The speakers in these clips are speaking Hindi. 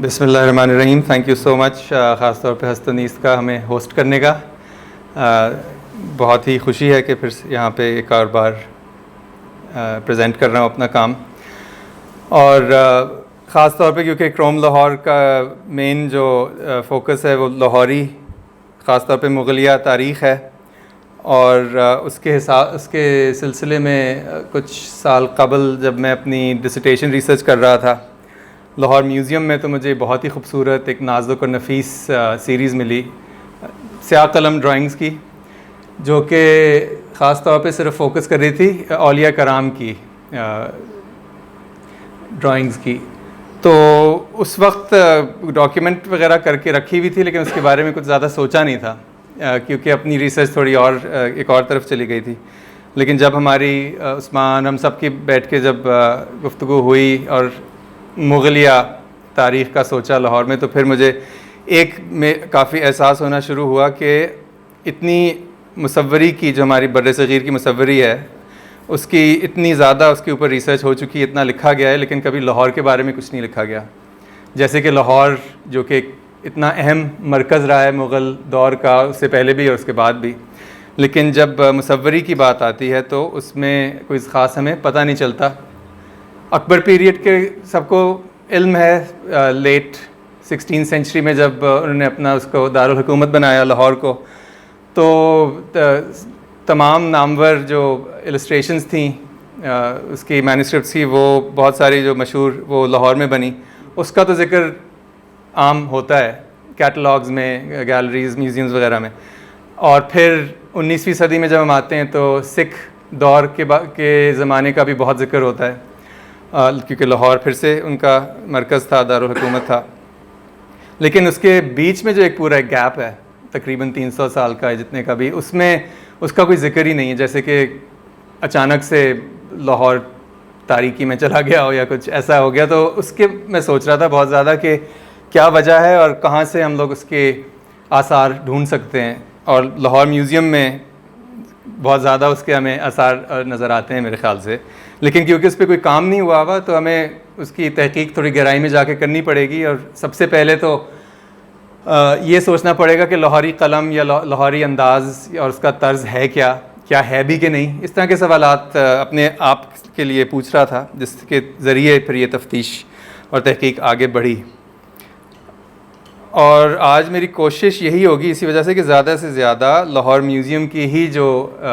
बिस्मिल्लाहिर्रहमानिर्रहीम। थैंक यू सो मच ख़ास तौर पे हस्तनीस का हमें होस्ट करने का। बहुत ही खुशी है कि फिर यहाँ पे एक और बार प्रेजेंट कर रहा हूँ अपना काम। और ख़ास तौर पे क्योंकि क्रोम लाहौर का मेन जो फोकस है वो लाहौरी ख़ास तौर पे मुग़लिया तारीख़ है। और उसके सिलसिले में कुछ साल कबल जब मैं अपनी डिसर्टेशन रिसर्च कर रहा था लाहौर म्यूज़ियम में, तो मुझे बहुत ही खूबसूरत एक नाजुक और नफीस सीरीज़ मिली स्याह कलम ड्राइंग्स की, जो कि ख़ास तौर पे सिर्फ फोकस कर रही थी औलिया कराम की ड्राइंग्स की। तो उस वक्त डॉक्यूमेंट वगैरह करके रखी हुई थी, लेकिन उसके बारे में कुछ ज़्यादा सोचा नहीं था क्योंकि अपनी रिसर्च थोड़ी और एक और तरफ चली गई थी। लेकिन जब हमारी उस्मान हम सब की बैठ के जब गुफ्तगू हुई और मुग़लिया तारीख़ का सोचा लाहौर में, तो फिर मुझे एक में काफ़ी एहसास होना शुरू हुआ कि इतनी मुसव्वरी की जो हमारी बर्र-ए-सग़ीर की मुसव्वरी है उसकी इतनी ज़्यादा उसके ऊपर रिसर्च हो चुकी है, इतना लिखा गया है, लेकिन कभी लाहौर के बारे में कुछ नहीं लिखा गया। जैसे कि लाहौर जो कि इतना अहम मरकज़ रहा है मुग़ल दौर का, उससे पहले भी और उसके बाद भी, लेकिन जब मुसव्वरी की बात आती है तो उसमें कोई ख़ास हमें पता नहीं चलता। अकबर पीरियड के सबको इल्म है, लेट 16th सेंचुरी में जब उन्होंने अपना उसको दारुल हुकूमत बनाया लाहौर को, तो तमाम नामवर जो इलस्ट्रेशंस थी उसकी मैन्युस्क्रिप्ट्स की, वो बहुत सारी जो मशहूर वो लाहौर में बनी, उसका तो ज़िक्र आम होता है कैटलॉग्स में, गैलरीज़, म्यूज़ियम्स वगैरह में। और फिर 19वीं सदी में जब हम आते हैं तो सिख दौर के ज़माने का भी बहुत ज़िक्र होता है क्योंकि लाहौर फिर से उनका मरकज़ था, दारुल हुकूमत था। लेकिन उसके बीच में जो एक पूरा गैप है तकरीबन 300 साल का है जितने का भी, उसमें उसका कोई ज़िक्र ही नहीं है। जैसे कि अचानक से लाहौर तारीकी में चला गया हो या कुछ ऐसा हो गया। तो उसके मैं सोच रहा था बहुत ज़्यादा कि क्या वजह है और कहाँ से हम लोग उसके आसार ढूंढ सकते हैं। और लाहौर म्यूज़ियम में बहुत ज़्यादा उसके हमें आसार नज़र आते हैं मेरे ख़्याल से, लेकिन क्योंकि उस पर कोई काम नहीं हुआ हुआ तो हमें उसकी तहकीक थोड़ी गहराई में जाके करनी पड़ेगी। और सबसे पहले तो ये सोचना पड़ेगा कि लाहौरी कलम या लाहौरी अंदाज़ और उसका तर्ज़ है क्या है भी कि नहीं। इस तरह के सवालात अपने आप के लिए पूछ रहा था, जिसके ज़रिए फिर ये तफ्तीश और तहकीक आगे बढ़ी। और आज मेरी कोशिश यही होगी इसी वजह से कि ज़्यादा से ज़्यादा लाहौर म्यूज़ियम की ही जो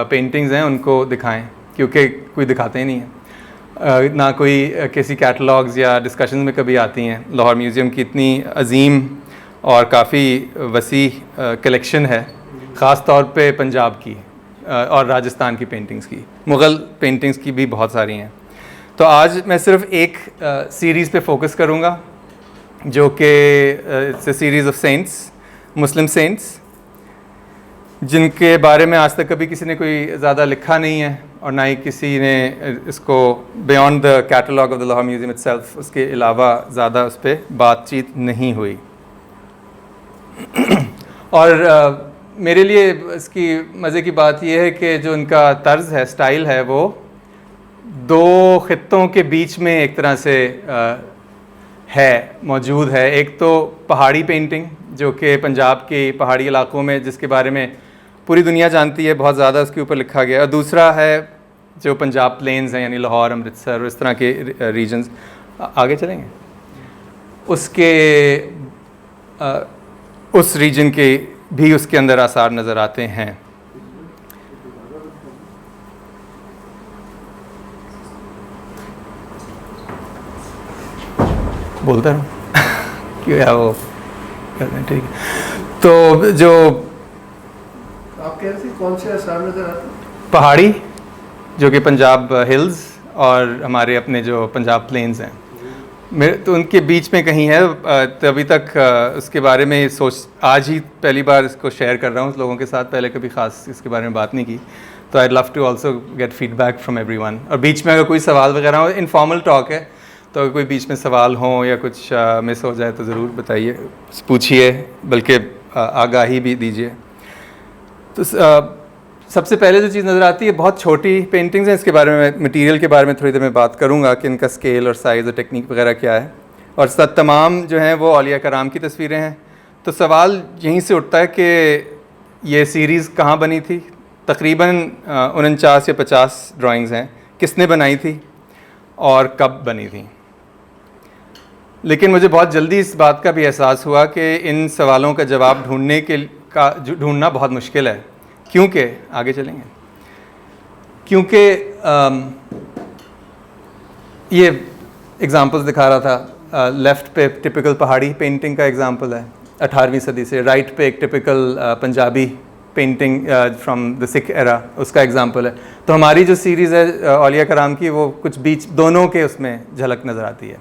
पेंटिंग्स हैं उनको दिखाएं, क्योंकि कोई दिखाते ही नहीं है, ना कोई किसी कैटलॉग्स या डिस्कशन में कभी आती हैं। लाहौर म्यूज़ियम की इतनी अजीम और काफ़ी वसी कलेक्शन है, ख़ास तौर पे पंजाब की और राजस्थान की पेंटिंग्स की, मुग़ल पेंटिंग्स की भी बहुत सारी हैं। तो आज मैं सिर्फ एक सीरीज़ पे फोकस करूँगा जो कि it's a series of saints, Muslim saints, जिनके बारे में आज तक कभी किसी ने कोई ज़्यादा लिखा नहीं है और ना ही किसी ने इसको beyond the catalogue of the Lahore museum itself, उसके अलावा ज़्यादा उस पर बातचीत नहीं हुई। और मेरे लिए इसकी मज़े की बात यह है कि जो उनका तर्ज़ है, स्टाइल है, वो दो ख़ित्तों के बीच में एक तरह से मौजूद है। एक तो पहाड़ी पेंटिंग जो कि पंजाब के पहाड़ी इलाकों में, जिसके बारे में पूरी दुनिया जानती है, बहुत ज़्यादा उसके ऊपर लिखा गया। और दूसरा है जो पंजाब प्लेन्स हैं, यानी लाहौर, अमृतसर, इस तरह के रीजन्स। आगे चलेंगे, उसके उस रीजन के भी उसके अंदर आसार नज़र आते हैं। बोलता रहूँ क्यों है वो, ठीक है। तो जो आप कह रहे थे कौन से आसार नज़र आते हैं? पहाड़ी जो कि पंजाब हिल्स और हमारे अपने जो पंजाब प्लेन्स हैं, मेरे तो उनके बीच में कहीं है। तभी तक उसके बारे में आज ही पहली बार इसको शेयर कर रहा हूँ लोगों के साथ, पहले कभी ख़ास इसके बारे में बात नहीं की। तो I love to also get feedback from everyone. और बीच में अगर कोई सवाल वगैरह हो, इनफॉर्मल टॉक है, तो अगर कोई बीच में सवाल हो या कुछ मिस हो जाए तो ज़रूर बताइए, पूछिए, बल्कि आगाही भी दीजिए। तो सबसे पहले जो चीज़ नज़र आती है, बहुत छोटी पेंटिंग्स हैं। इसके बारे में, मटेरियल के बारे में थोड़ी देर में बात करूंगा कि इनका स्केल और साइज़ और टेक्निक वगैरह क्या है। और तमाम जो हैं वो औलिया कराम की तस्वीरें हैं। तो सवाल यहीं से उठता है कि ये सीरीज़ कहाँ बनी थी। तकरीबन 49 या 50 ड्राइंग्स हैं, किसने बनाई थी और कब बनी थी। लेकिन मुझे बहुत जल्दी इस बात का भी एहसास हुआ कि इन सवालों का जवाब ढूंढना बहुत मुश्किल है, क्योंकि आगे चलेंगे, क्योंकि ये एग्ज़ाम्पल्स दिखा रहा था। लेफ़्ट पे टिपिकल पहाड़ी पेंटिंग का एग्ज़ाम्पल है 18वीं सदी से, राइट पे एक typical Punjabi painting from the Sikh era, उसका एग्ज़ाम्पल है। तो हमारी जो सीरीज़ है औलिया कराम की, वो कुछ बीच दोनों के उसमें झलक नज़र आती है।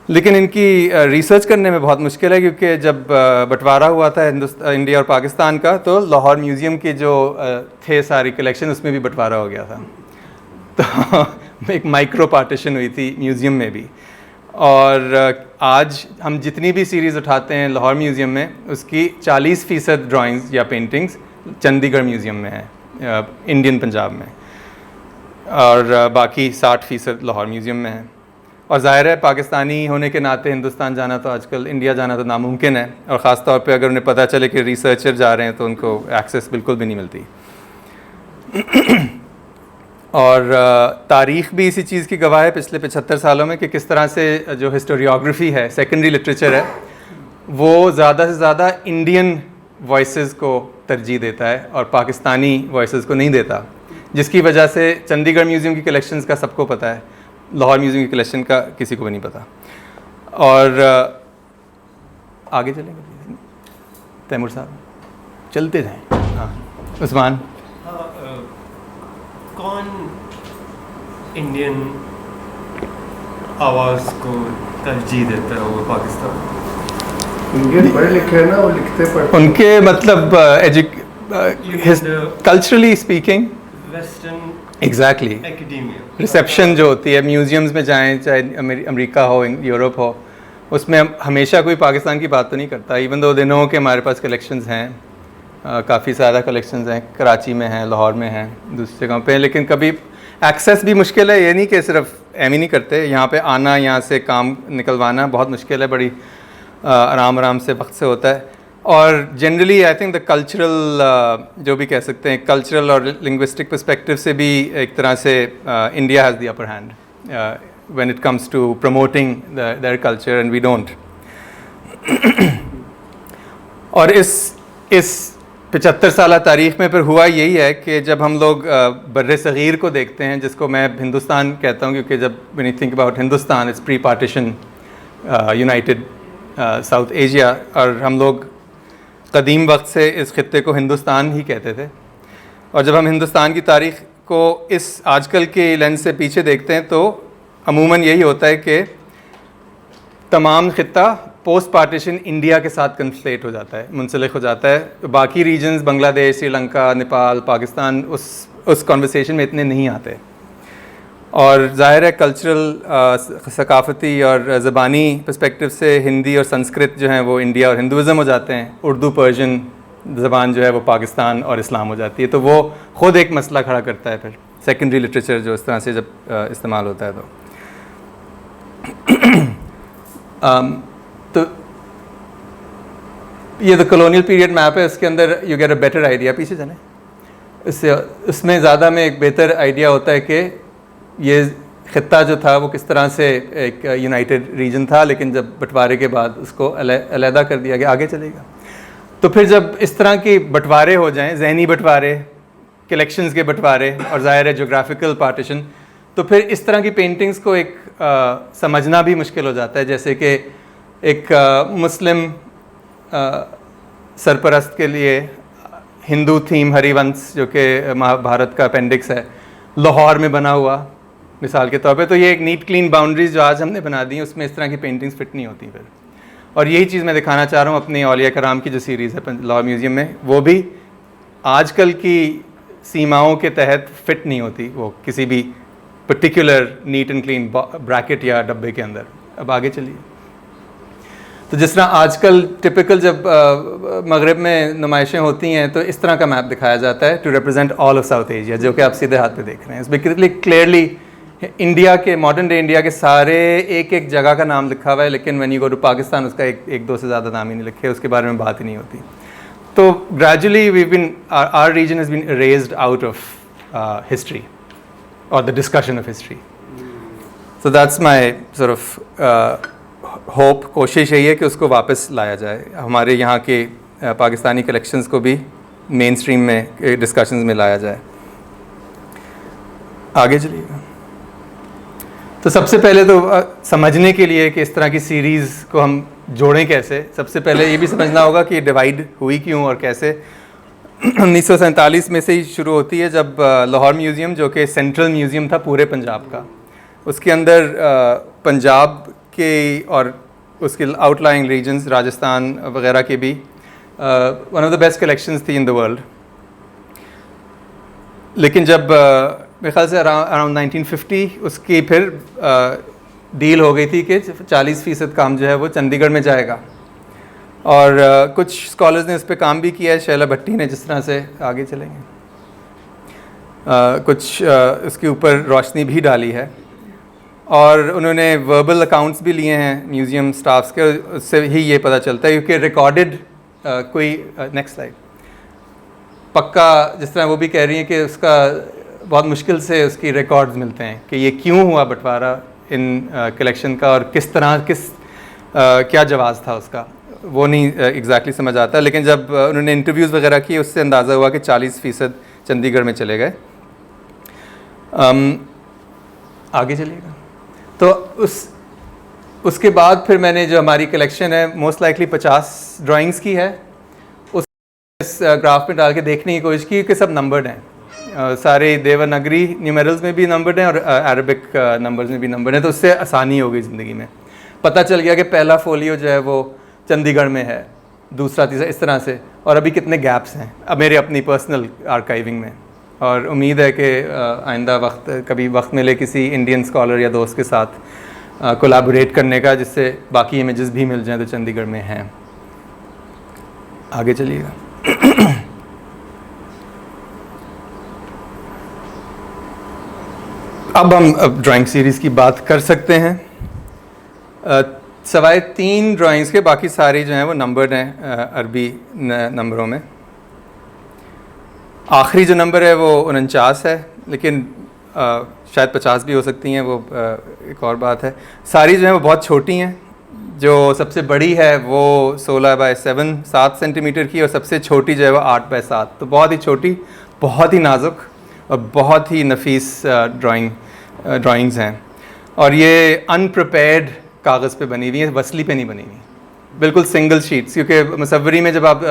लेकिन इनकी रिसर्च करने में बहुत मुश्किल है, क्योंकि जब बंटवारा हुआ था इंडिया और पाकिस्तान का, तो लाहौर म्यूज़ियम के जो थे सारी कलेक्शन, उसमें भी बंटवारा हो गया था। तो एक माइक्रो पार्टीशन हुई थी म्यूज़ियम में भी। और आज हम जितनी भी सीरीज़ उठाते हैं लाहौर म्यूज़ियम में, उसकी 40% ड्राइंग्स या पेंटिंग्स चंडीगढ़ म्यूज़ियम में है, इंडियन पंजाब में, और बाकी 60% लाहौर म्यूज़ियम में है। और ज़ाहिर है पाकिस्तानी होने के नाते हिंदुस्तान जाना तो आजकल, इंडिया जाना तो नामुमकिन है, और ख़ास तौर पे अगर उन्हें पता चले कि रिसर्चर जा रहे हैं तो उनको एक्सेस बिल्कुल भी नहीं मिलती। और तारीख़ भी इसी चीज़ की गवाह है पिछले 75 सालों में, कि किस तरह से जो हिस्टोरियोग्राफी है, सेकेंडरी लिटरेचर है, वो ज़्यादा से ज़्यादा इंडियन वॉइसेस को तरजीह देता है और पाकिस्तानी वॉइसेस को नहीं देता, जिसकी वजह से चंडीगढ़ म्यूज़ियम की कलेक्शंस का सबको पता है, लाहौर म्यूज़ियम की कलेक्शन का किसी को भी नहीं पता। और आगे चलेंगे तैमूर साहब, चलते जाएं। हाँ उस्मान, कौन इंडियन आवाज़ को तरजीह देता है वो पाकिस्तान? इंडियन पढ़े लिखे हैं ना, वो लिखते पढ़ते, उनके मतलब culturally speaking, western exactly academia reception जो होती है म्यूज़ियम्स में, जाएं चाहे अमेरिका हो, यूरोप हो, उसमें हमेशा कोई पाकिस्तान की बात तो नहीं करता। इवन दो दिनों के हमारे पास कलेक्शंस हैं, काफ़ी ज़्यादा कलेक्शंस हैं, कराची में हैं, लाहौर में हैं, दूसरी जगहों पे, लेकिन कभी एक्सेस भी मुश्किल है। ये नहीं कि सिर्फ एम ही नहीं करते, यहाँ पे आना, यहाँ से काम निकलवाना बहुत मुश्किल है, बड़ी आराम से वक्त से होता है। और generally I think the cultural जो भी कह सकते हैं, कल्चरल और लिंग्विस्टिक पर्सपेक्टिव से भी एक तरह से India has the upper hand when it comes to promoting their culture and we don't. और इस 75 साल तारीख़ में फिर हुआ यही है कि जब हम लोग बर्रे सग़ीर को देखते हैं, जिसको मैं हिंदुस्तान कहता हूँ, क्योंकि जब when you think about Hindustan it's pre partition United south Asia, और हम लोग कदीम वक्त से इस खित्ते को हिंदुस्तान ही कहते थे। और जब हम हिंदुस्तान की तारीख़ को इस आजकल के लेंस से पीछे देखते हैं, तो अमूमन यही होता है कि तमाम खित्ता पोस्ट पार्टीशन इंडिया के साथ कन्फ्लेट हो जाता है, मुंसलिक हो जाता है। बाकी रीजन्स, बांग्लादेश, श्रीलंका, नेपाल, पाकिस्तान उस कॉन्वर्सेशन में इतने नहीं आते। और ज़ाहिर है कल्चरल, सकाफ़ती और ज़बानी पर्सपेक्टिव से हिंदी और संस्कृत जो हैं वो इंडिया और हिंदुज़म हो जाते हैं, उर्दू पर्शियन ज़बान जो है वो पाकिस्तान और इस्लाम हो जाती है। तो वो ख़ुद एक मसला खड़ा करता है फिर सेकेंडरी लिटरेचर जो इस तरह से जब इस्तेमाल होता है तो ये द कॉलोनियल पीरियड मैप है, इसके अंदर you get a better idea. पीछे जाने, इससे उसमें ज़्यादा में एक बेहतर आइडिया होता है कि ये ख़ित्ता जो था वो किस तरह से एक यूनाइटेड रीजन था, लेकिन जब बंटवारे के बाद उसको अलहदा कर दिया गया। आगे चलेगा तो फिर जब इस तरह के बंटवारे हो जाएं, जहनी बंटवारे, कलेक्शंस के बंटवारे और ज़ाहिर है जोग्राफिकल पार्टीशन, तो फिर इस तरह की पेंटिंग्स को एक समझना भी मुश्किल हो जाता है। जैसे कि एक मुस्लिम सरपरस्त के लिए हिंदू थीम हरिवंश, जो कि महाभारत का अपेंडिक्स है, लाहौर में बना हुआ मिसाल के तौर पे, तो ये एक नीट क्लीन बाउंड्रीज जो आज हमने बना दी, उसमें इस तरह की पेंटिंग्स फिट नहीं होती फिर। और यही चीज़ मैं दिखाना चाह रहा हूँ अपनी औलिया कराम की जो सीरीज़ है लाहौर म्यूज़ियम में, वो भी आजकल की सीमाओं के तहत फिट नहीं होती वो किसी भी particular neat and clean bracket या डब्बे के अंदर। अब आगे चलिए। तो जिस तरह आजकल टिपिकल जब मगरब में नुमाइशें होती हैं, तो इस तरह का मैप दिखाया जाता है to represent all of South Asia, जो कि आप सीधे हाथ पे देख रहे हैं। इसमें क्लियरली इंडिया के मॉडर्न डे इंडिया के सारे एक एक जगह का नाम लिखा हुआ है, लेकिन when you go to Pakistan उसका एक दो से ज़्यादा नाम ही नहीं लिखे, उसके बारे में बात ही नहीं होती. तो gradually we been our region has been erased out of history और the discussion of history. So that's my sort of hope. कोशिश यही है कि उसको वापस लाया जाए, हमारे यहाँ के पाकिस्तानी कलेक्शंस को भी मेन स्ट्रीम में डिस्कशंस में लाया जाए. आगे चलिएगा. तो सबसे पहले तो समझने के लिए कि इस तरह की सीरीज़ को हम जोड़ें कैसे, सबसे पहले ये भी समझना होगा कि डिवाइड हुई क्यों और कैसे. 1947 में से ही शुरू होती है, जब लाहौर म्यूज़ियम, जो कि सेंट्रल म्यूज़ियम था पूरे पंजाब का, उसके अंदर पंजाब के और उसके आउटलाइंग रीजन्स राजस्थान वगैरह के भी one of the best collections थी इन द वर्ल्ड. लेकिन जब मेरे ख्याल से अराउंड 1950 उसकी फिर डील हो गई थी कि 40% काम जो है वो चंडीगढ़ में जाएगा. और कुछ स्कॉलर्स ने उस पर काम भी किया है, शैला भट्टी ने जिस तरह से, आगे चलेंगे, कुछ उसके ऊपर रोशनी भी डाली है. और उन्होंने वर्बल अकाउंट्स भी लिए हैं म्यूज़ियम स्टाफ्स के, उससे ही ये पता चलता है क्योंकि रिकॉर्डेड कोई नेक्स्ट स्लाइड पक्का, जिस तरह वो भी कह रही हैं कि उसका बहुत मुश्किल से उसकी रिकॉर्ड्स मिलते हैं कि ये क्यों हुआ बंटवारा इन कलेक्शन का और किस तरह क्या जवाज़ था उसका, वो नहीं एग्जैक्टली समझ आता. लेकिन जब उन्होंने इंटरव्यूज़ वगैरह किए उससे अंदाज़ा हुआ कि 40% चंडीगढ़ में चले गए. आगे चलिएगा. तो उसके बाद फिर मैंने जो हमारी कलेक्शन है मोस्ट लाइकली 50 ड्राइंग्स की है, उस ग्राफ में डाल के देखने की कोशिश की कि सब नंबर्ड हैं. सारे देवनागरी न्यूमेरल्स में भी नंबर्ड हैं और अरबिक नंबर्स में भी नंबर्ड हैं. तो उससे आसानी हो गई ज़िंदगी में. पता चल गया कि पहला फोलियो जो है वो चंडीगढ़ में है, दूसरा तीसरा इस तरह से, और अभी कितने गैप्स हैं अब मेरे अपनी पर्सनल आर्काइविंग में. और उम्मीद है कि आइंदा कभी वक्त मिले किसी इंडियन स्कॉलर या दोस्त के साथ कोलैबोरेट करने का, जिससे बाकी इमेजेस भी मिल जाएं तो चंडीगढ़ में हैं. आगे चलिएगा. अब हम ड्राइंग सीरीज़ की बात कर सकते हैं. सवाए 3 ड्राइंग्स के बाकी सारी जो हैं वो नंबर्ड हैं अरबी नंबरों में. आखिरी जो नंबर है वो 49 है, लेकिन शायद 50 भी हो सकती हैं, वो एक और बात है. सारी जो हैं वो बहुत छोटी हैं. जो सबसे बड़ी है वो 16/7 सेंटीमीटर की, और सबसे छोटी जो है वो 8/7. तो बहुत ही छोटी, बहुत ही नाजुक और बहुत ही नफीस ड्राइंग्स हैं. और ये अनप्रिपेयर्ड कागज़ पे बनी हुई है, वसली पे नहीं बनी हुई, बिल्कुल सिंगल शीट्स. क्योंकि मुसव्वरी में जब आप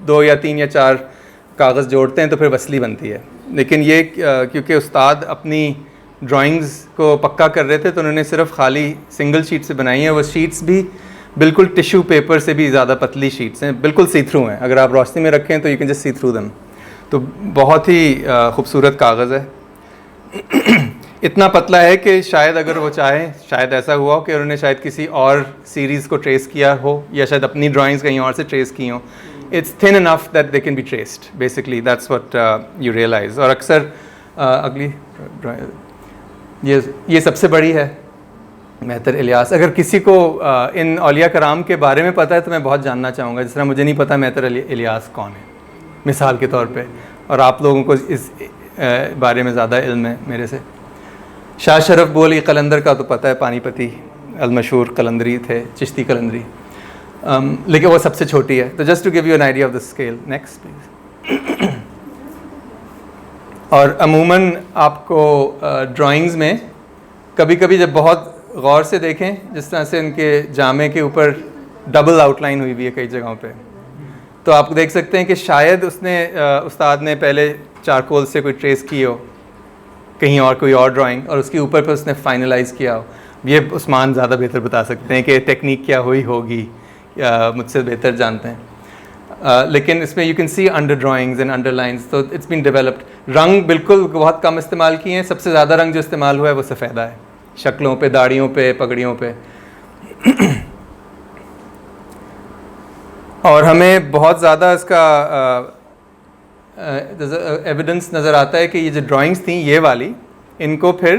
2 या 3 या 4 कागज़ जोड़ते हैं तो फिर वसली बनती है. लेकिन ये क्योंकि उस्ताद अपनी ड्राइंग्स को पक्का कर रहे थे तो उन्होंने सिर्फ खाली सिंगल शीट से बनाई है. वो शीट्स भी बिल्कुल टिश्यू पेपर से भी ज़्यादा पतली शीट्स हैं, बिल्कुल सी थ्रू हैं. अगर आप रोशनी में रखें तो you can just see through them. तो बहुत ही खूबसूरत कागज़ है. इतना पतला है कि शायद अगर वो चाहें, शायद ऐसा हुआ हो कि उन्होंने शायद किसी और सीरीज़ को ट्रेस किया हो, या शायद अपनी ड्राइंग्स कहीं और से ट्रेस की हों. It's thin enough that they can be traced, basically that's what you realise. और अक्सर अगली ये सबसे बड़ी है, मेहतर इलियास. अगर किसी को इन औलिया कराम के बारे में पता है तो मैं बहुत जानना चाहूँगा. जिस तरह मुझे नहीं पता मेहतर इलियास कौन है, मिसाल के तौर पे, और आप लोगों को इस बारे में ज़्यादा इल्म है मेरे से. शाह शरफ बोली कलंदर का तो पता है, पानीपती अलमशहूर कलंदरी थे, चिश्ती कलंदरी. लेकिन वो सबसे छोटी है. तो just to give you an idea of the scale. Next please. और अमूमन आपको ड्राइंग्स में कभी कभी जब बहुत गौर से देखें, जिस तरह से उनके जामे के ऊपर डबल आउटलाइन हुई हुई है कई जगहों पे, तो आप देख सकते हैं कि शायद उस्ताद ने पहले चारकोल से कोई ट्रेस की हो कहीं और, कोई और ड्राइंग, और उसके ऊपर पर उसने फाइनलाइज़ किया हो. ये उस्मान ज़्यादा बेहतर बता सकते हैं कि टेक्निक क्या हुई होगी, मुझसे बेहतर जानते हैं. लेकिन इसमें you can C under drawings and underlines. तो इट्स बीन डेवलप्ड. रंग बिल्कुल बहुत कम इस्तेमाल किए हैं. सबसे ज़्यादा रंग जो इस्तेमाल हुआ है वो सफ़ेदा है, शक्लों पे, दाढ़ियों पे, पगड़ियों पे. और हमें बहुत ज़्यादा इसका एविडेंस नज़र आता है कि ये जो ड्राइंग्स थी ये वाली, इनको फिर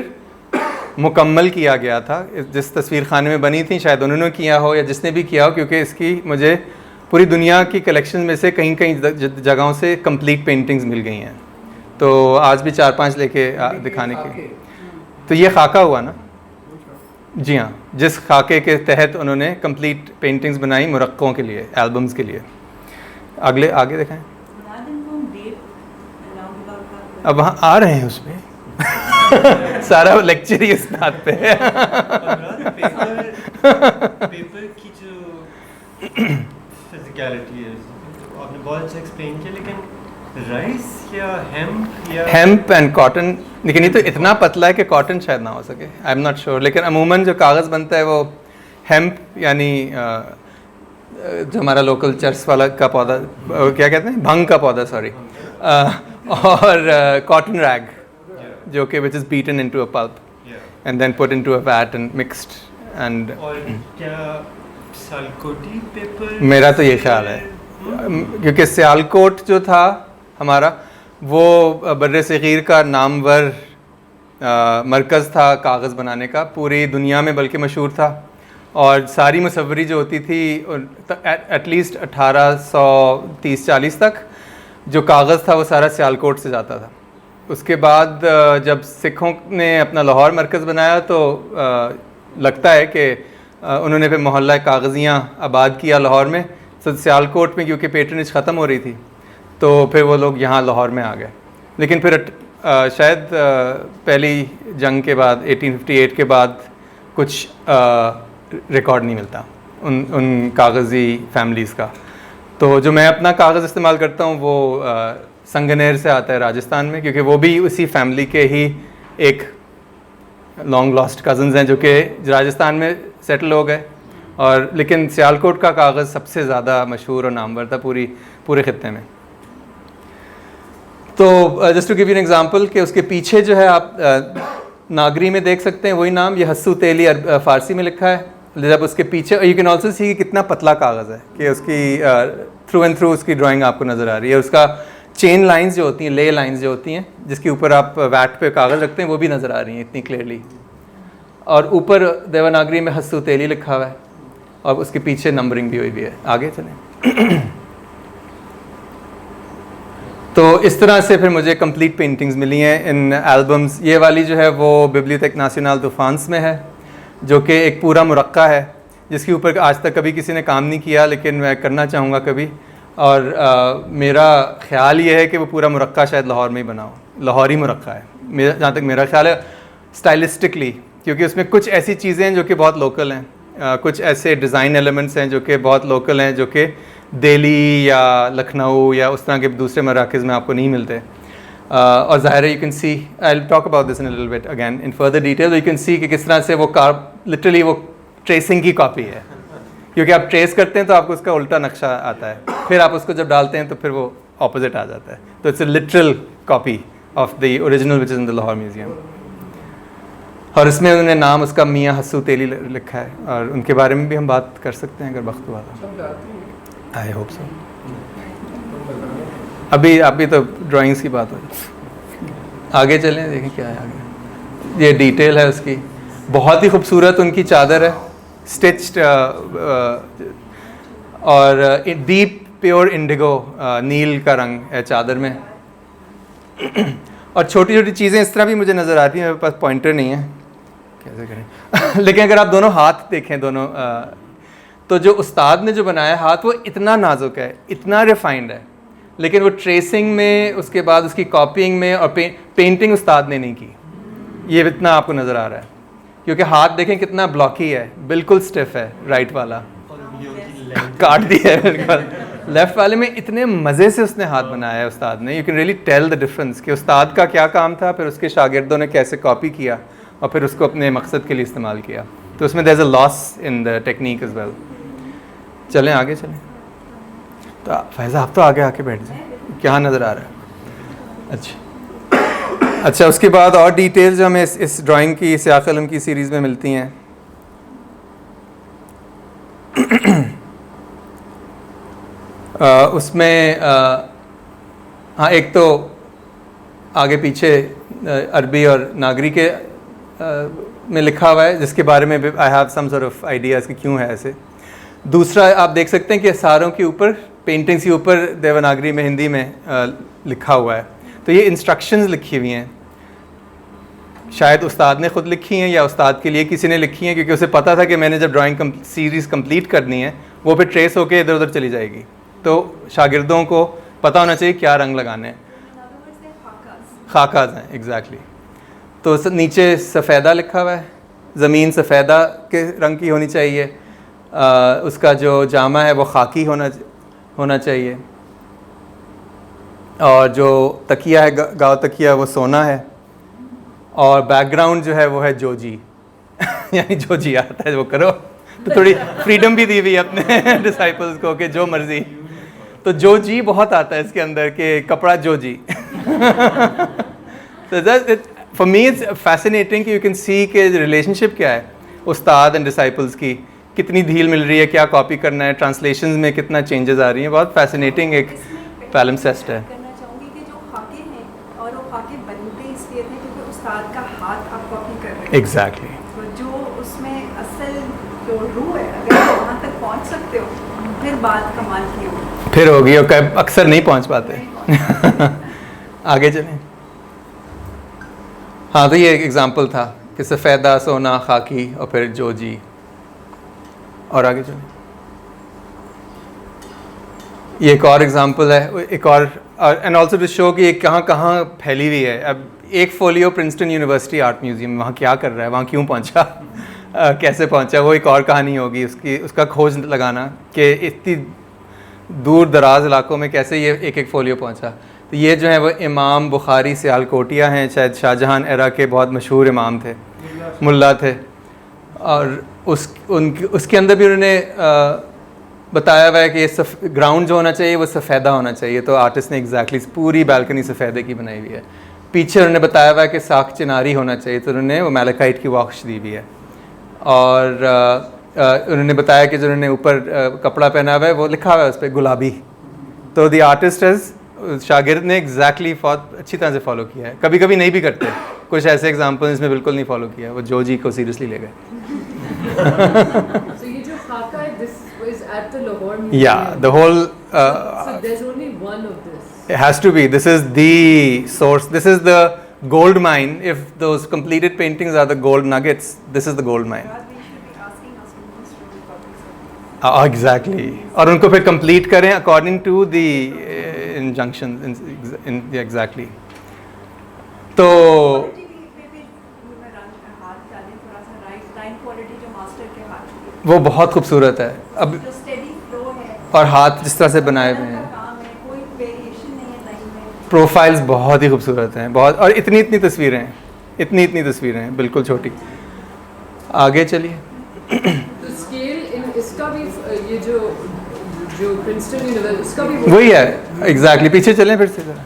मुकम्मल किया गया था। जिस तस्वीर खाने में बनी थी शायद उन्होंने किया हो या जिसने भी किया हो, क्योंकि इसकी मुझे पूरी दुनिया की कलेक्शन में से कहीं कहीं जगहों से कंप्लीट पेंटिंग्स मिल गई हैं। तो आज भी 4-5 लेके दिखाने के। तो ये खाका हुआ ना? जी हाँ, जिस खाके के तहत उन्होंने कंप्लीट पेंटिंग्स बनाई मुरक्कों के लिए, एल्बम्स के लिए। अगले आगे दिखाएं। अब वहाँ आ रहे हैं उसमें सारा लेक्चर ही इस बात पे है। पेपर की जो फिजिकलिटी है आपने बहुत अच्छा एक्सप्लेन किया, लेकिन राइस या हेम्प एंड कॉटन, लेकिन ये तो इतना पतला है कि कॉटन शायद ना हो सके, आई एम नॉट श्योर। लेकिन अमूमन जो कागज़ बनता है वो हेम्प यानी जो हमारा लोकल चर्च वाला का पौधा, क्या कहते हैं, भंग का पौधा, सॉरी, और कॉटन रैग जो कि which is beaten into a pulp and then put into a vat and mixed and. और क्या सियालकोटी पेपर? मेरा तो ये ख्याल है, क्योंकि सियालकोट जो था हमारा वो बर्रे सग़ीर का नामवर मरकज़ था कागज़ बनाने का, पूरी दुनिया में बल्कि मशहूर था। और सारी मुसव्वरी जो होती थी एटलीस्ट 1830-40 तक जो कागज़ था वो सारा सियालकोट से जाता था। उसके बाद जब सिखों ने अपना लाहौर मरकज़ बनाया तो लगता है कि उन्होंने फिर मोहल्ला कागज़ियाँ आबाद किया लाहौर में। तो सियालकोट में क्योंकि पेट्रनेज ख़त्म हो रही थी तो फिर वो लोग यहाँ लाहौर में आ गए। लेकिन फिर शायद पहली जंग के बाद 1858 के बाद कुछ रिकॉर्ड नहीं मिलता उन कागज़ी फैमिलीज़ का। तो जो मैं अपना कागज़ इस्तेमाल करता हूँ वो संगनेर से आता है राजस्थान में, क्योंकि वो भी उसी फैमिली के ही एक लॉन्ग लॉस्ट कज़न्स हैं जो कि राजस्थान में सेटल हो गए। और लेकिन सियालकोट का कागज़ सबसे ज़्यादा मशहूर और नामवर था पूरे ख़ित्ते में। तो just to give you an example कि उसके पीछे जो है आप नागरी में देख सकते हैं वही नाम, ये हस्सू तेली फ़ारसी में लिखा है। जब उसके पीछे यू कैन ऑल्सो सी कितना पतला कागज़ है कि उसकी थ्रू एंड थ्रू उसकी ड्राइंग आपको नज़र आ रही है। उसका चेन लाइंस जो होती हैं, ले लाइंस जो होती हैं जिसके ऊपर आप वैट पे कागज़ रखते हैं वो भी नज़र आ रही हैं इतनी क्लियरली। और ऊपर देवनागरी में हस्सू तेली लिखा हुआ है और उसके पीछे नंबरिंग भी हुई भी है। आगे चलें। तो इस तरह से फिर मुझे कंप्लीट पेंटिंग्स मिली हैं इन एल्बम्स। ये वाली जो है वो बिब्लियोथेक नाशनल दो फ्रांस में है, जो कि एक पूरा मुरक्का है जिसके ऊपर आज तक कभी किसी ने काम नहीं किया, लेकिन मैं करना चाहूँगा कभी। और मेरा ख़्याल ये है कि वो पूरा मुरक्का शायद लाहौर में ही बना हो, लाहौरी मुरक्का है मेरा, जहाँ तक मेरा ख्याल है स्टाइलिस्टिकली, क्योंकि उसमें कुछ ऐसी चीज़ें हैं जो कि बहुत लोकल हैं, कुछ ऐसे डिज़ाइन एलिमेंट्स हैं जो कि बहुत लोकल हैं, जो कि दिल्ली या लखनऊ या उस तरह के दूसरे मराकज़ में आपको नहीं मिलते। और ज़ाहिर है you can C, I will talk about this in a little bit again in further detail. You can सी कि किस तरह से वो लिटरली वो ट्रेसिंग की कॉपी है, क्योंकि आप ट्रेस करते हैं तो आपको उसका उल्टा नक्शा आता है, फिर आप उसको जब डालते हैं तो फिर वो ऑपोजिट आ जाता है। तो it's a literal copy of the original which is in the Lahore museum. और इसमें उन्होंने नाम उसका मियाँ हस्सू तेली लिखा है, और उनके बारे में भी हम बात कर सकते हैं अगर वक्त हुआ तो। I hope so. अभी तो ड्राइंग्स की बात हो रही। आगे चलें, देखें क्या है आगे। ये डिटेल है उसकी, बहुत ही खूबसूरत उनकी चादर है, स्टिच्ड और डीप प्योर इंडिगो नील का रंग है चादर में। और छोटी छोटी चीज़ें इस तरह भी मुझे नज़र आती हैं, मेरे पास पॉइंटर नहीं है, कैसे करें। लेकिन अगर आप दोनों हाथ देखें दोनों, तो जो उस्ताद ने जो बनाया हाथ वो इतना नाजुक है, इतना रिफाइंड है, लेकिन वो ट्रेसिंग में, उसके बाद उसकी कॉपिंग में और पेंटिंग उस्ताद ने नहीं की, ये इतना आपको नज़र आ रहा है। क्योंकि हाथ देखें कितना ब्लॉकी है, बिल्कुल स्टिफ है राइट वाला, काट दिया है बिल्कुल। लेफ़्ट वाले में इतने मज़े से उसने हाथ बनाया है उस्ताद ने, you can really tell the difference कि उस्ताद का क्या काम था, फिर उसके शागिर्दों ने कैसे कॉपी किया और फिर उसको अपने मकसद के लिए इस्तेमाल किया। तो उसमें there is a loss in the technique as well. चलें आगे चलें। तो फैज़ा आप तो आगे आके बैठ जाए, क्या नज़र आ रहा है? अच्छा, उसके बाद और डिटेल्स जो हमें इस ड्राइंग की, स्याह कलम की सीरीज़ में मिलती हैं। उसमें हाँ, एक तो आगे पीछे अरबी और नागरी के में लिखा हुआ है, जिसके बारे में I have some sort of ideas कि क्यों है ऐसे। दूसरा आप देख सकते हैं कि सारों के ऊपर, पेंटिंग्स के ऊपर देवनागरी में, हिंदी में लिखा हुआ है। तो ये इंस्ट्रक्शंस लिखी हुई हैं, शायद उस्ताद ने ख़ुद लिखी हैं या उस्ताद के लिए किसी ने लिखी हैं, क्योंकि उसे पता था कि मैंने जब ड्राइंग सीरीज़ कंप्लीट करनी है वो फिर ट्रेस होकर इधर उधर चली जाएगी। तो शागिर्दों को पता होना चाहिए क्या रंग लगाने हैं। खाकाज हैं, एग्जैक्टली। तो नीचे सफ़ेदा लिखा हुआ है, ज़मीन सफ़ेदा के रंग की होनी चाहिए, उसका जो जामा है वो खाकी होना चाहिए, और जो तकिया है गाँव तकिया वो सोना है, और बैकग्राउंड जो है वो है जोजी यानी जो जी आता है वो करो। तो थोड़ी फ्रीडम भी दी हुई है अपने डिसाइपल्स को कि जो मर्जी। तो जो जी बहुत आता है इसके अंदर के कपड़ा जो जी। फॉर मी इट्स फैसिनेटिंग कि यू कैन सी के रिलेशनशिप क्या है उस्ताद एंड डिसाइपल्स की, कितनी ढील मिल रही है, क्या कॉपी करना है, ट्रांसलेशंस में कितना चेंजेस आ रही हैं। बहुत फैसिनेटिंग एक पैलिम्सेस्ट है। करना चाहूँगी कि जो खाके हैं और वो खाके बनते इसलिए थे क्योंकि उस्ताद का हाथ आप कॉपी कर रहे हैं। एग्जैक्टली। तो जो उसमें असल जो रूह है, अगर आप वहाँ तक पहुँच सकते हो फिर बात कमाल की होगी। फिर होगी, और अक्सर नहीं पहुँच पाते। आगे चलें। हाँ, तो ये एक एग्जांपल था कि सफ़ेदा, सोना, खाकी और फिर जोजी। और आगे चलें। ये एक और एग्जांपल है, एक और एंड ऑल्सो टू शो कि ये कहाँ कहाँ फैली हुई है। अब एक folio Princeton university art museum, वहाँ क्या कर रहा है, वहाँ क्यों पहुँचा, कैसे पहुँचा, वो एक और कहानी होगी उसका खोज लगाना कि इतनी दूर दराज इलाकों में कैसे ये एक एक फोलियो पहुँचा। तो ये जो है वो इमाम बुखारी सियालकोटिया हैं, शायद शाहजहां एरा के बहुत मशहूर इमाम थे, मुल्ला थे। और उसके अंदर भी उन्होंने बताया हुआ है कि ये ग्राउंड जो होना चाहिए वो सफ़ेदा होना चाहिए। तो आर्टिस्ट ने एग्जैक्टली पूरी बालकनी सफ़ेदे की बनाई हुई है। पीछे उन्होंने बताया हुआ है कि साख चिनारी होना चाहिए, तो उन्होंने वो मैलाकाइट की वॉश दी हुई है। और उन्होंने बताया कि जो उन्होंने ऊपर कपड़ा पहना हुआ है वो लिखा हुआ है उस पर गुलाबी। तो द आर्टिस्ट शागिर्द ने एग्जैक्टली बहुत अच्छी तरह से फॉलो किया है। कभी कभी नहीं भी करते, कुछ ऐसे एग्जाम्पल इसमें बिल्कुल नहीं फॉलो किया, वो जो जी को सीरियसली ले गए। So ये जो खाका है, this is at the Lahore Museum. Yeah, the whole So there's only one of this. it has to be. This is the source. This is the gold mine. If those completed paintings are the gold nuggets, this is the gold mine. We should be asking our students to do public Exactly. और उनको फिर complete करें according to the injunctions. Exactly. तो वो बहुत खूबसूरत है। अब और हाथ जिस तरह से बनाए हुए हैं, प्रोफाइल्स बहुत ही खूबसूरत हैं, बहुत। और इतनी इतनी तस्वीरें हैं, इतनी इतनी तस्वीरें हैं, बिल्कुल छोटी। आगे चलिए। तो स्केल इन इसका भी ये जो प्रिंसटन यूनिवर्सिटी उसका भी वही है एग्जैक्टली। पीछे चलें फिर से ज़रा।